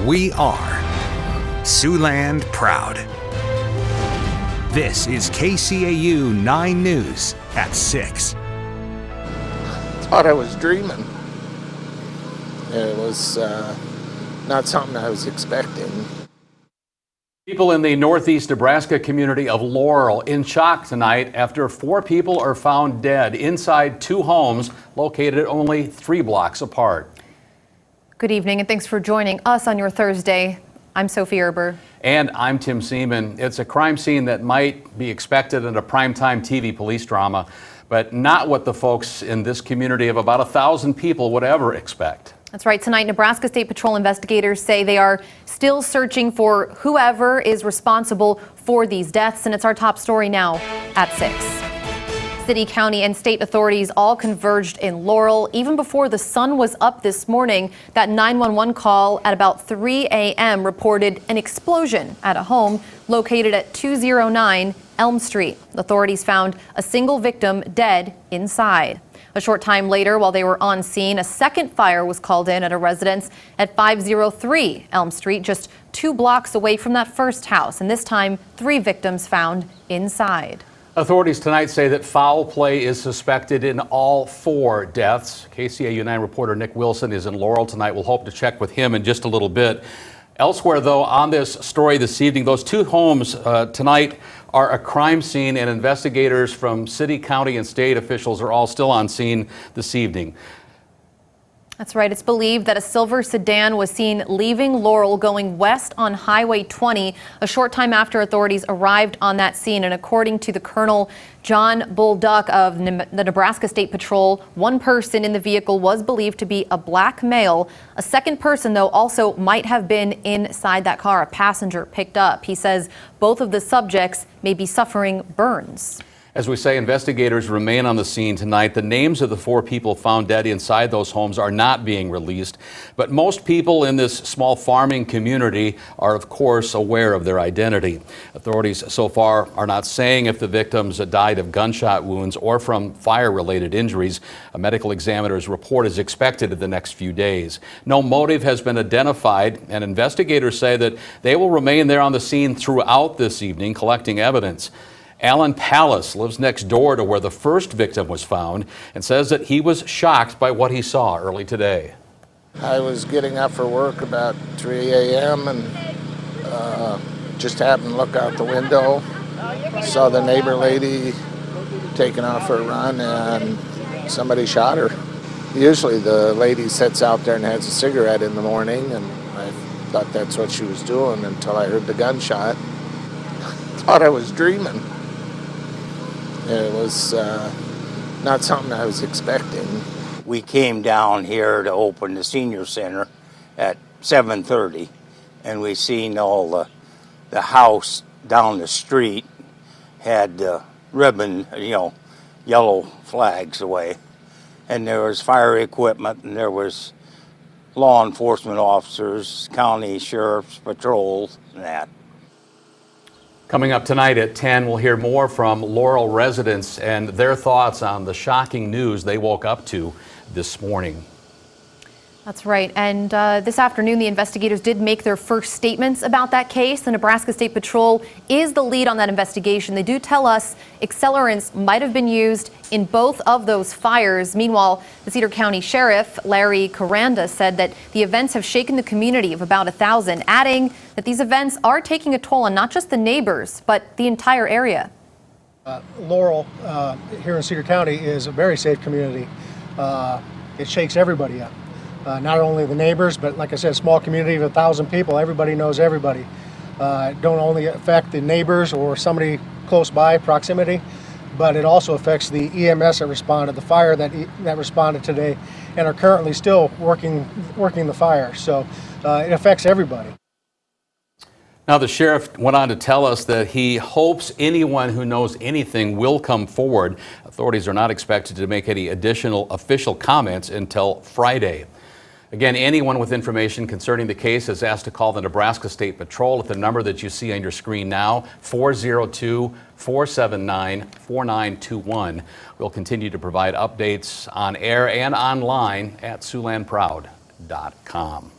We are Siouxland proud. This is KCAU 9 News at 6. Thought I was dreaming. It was not something I was expecting. People in the northeast Nebraska community of Laurel in shock tonight after 4 people are found dead inside 2 homes located only 3 blocks apart. Good evening and thanks for joining us on your Thursday. I'm Sophie Erber. And I'm Tim Seaman. It's a crime scene that might be expected in a primetime TV police drama, but not what the folks in this community of about 1,000 people would ever expect. That's right. Tonight, Nebraska State Patrol investigators say they are still searching for whoever is responsible for these deaths, and it's our top story now at 6. City, county, and state authorities all converged in Laurel. Even before the sun was up this morning, that 911 call at about 3 a.m. reported an explosion at a home located at 209 Elm Street. Authorities found a single victim dead inside. A short time later, while they were on scene, a second fire was called in at a residence at 503 Elm Street, just 2 blocks away from that first house. And this time, 3 victims found inside. Authorities tonight say that foul play is suspected in all 4 deaths. KCAU-9 reporter Nick Wilson is in Laurel tonight. We'll hope to check with him in just a little bit. Elsewhere, though, on this story this evening, those 2 homes tonight are a crime scene, and investigators from city, county, and state officials are all still on scene this evening. That's right. It's believed that a silver sedan was seen leaving Laurel going west on Highway 20 a short time after authorities arrived on that scene. And according to the Colonel John Bulduck of the Nebraska State Patrol, 1 person in the vehicle was believed to be a black male. A second person, though, also might have been inside that car, a passenger picked up. He says both of the subjects may be suffering burns. As we say, investigators remain on the scene tonight. The names of the 4 people found dead inside those homes are not being released, but most people in this small farming community are, of course, aware of their identity. Authorities so far are not saying if the victims died of gunshot wounds or from fire-related injuries. A medical examiner's report is expected in the next few days. No motive has been identified, and investigators say that they will remain there on the scene throughout this evening, collecting evidence. Alan PALLAS lives next door to where the first victim was found and says that he was shocked by what he saw early today. I was getting up for work about 3 a.m. and just happened to look out the window, saw the neighbor lady taking off for a run, and somebody shot her. Usually the lady sits out there and has a cigarette in the morning, and I thought that's what she was doing until I heard the gunshot. Thought I was dreaming. It was not something I was expecting. We came down here to open the senior center at 7:30, and we seen all the house down the street had ribbon, yellow flags away, and there was fire equipment, and there was law enforcement officers, county sheriff's patrols, and that. Coming up tonight at 10, we'll hear more from Laurel residents and their thoughts on the shocking news they woke up to this morning. That's right. And this afternoon, the investigators did make their first statements about that case. The Nebraska State Patrol is the lead on that investigation. They do tell us accelerants might have been used in both of those fires. Meanwhile, the Cedar County Sheriff, Larry KORANDA, said that the events have shaken the community of about 1,000, adding that these events are taking a toll on not just the neighbors, but the entire area. Laurel here in Cedar County is a very safe community. It shakes everybody up. Not only the neighbors, but like I said, a small community of 1,000 people, everybody knows everybody. Don't only affect the neighbors or somebody close by, proximity, but it also affects the EMS that responded, the fire that responded today, and are currently still working the fire. So it affects everybody. Now, the sheriff went on to tell us that he hopes anyone who knows anything will come forward. Authorities are not expected to make any additional official comments until Friday. Again, anyone with information concerning the case is asked to call the Nebraska State Patrol at the number that you see on your screen now, 402-479-4921. We'll continue to provide updates on air and online at SiouxlandProud.com.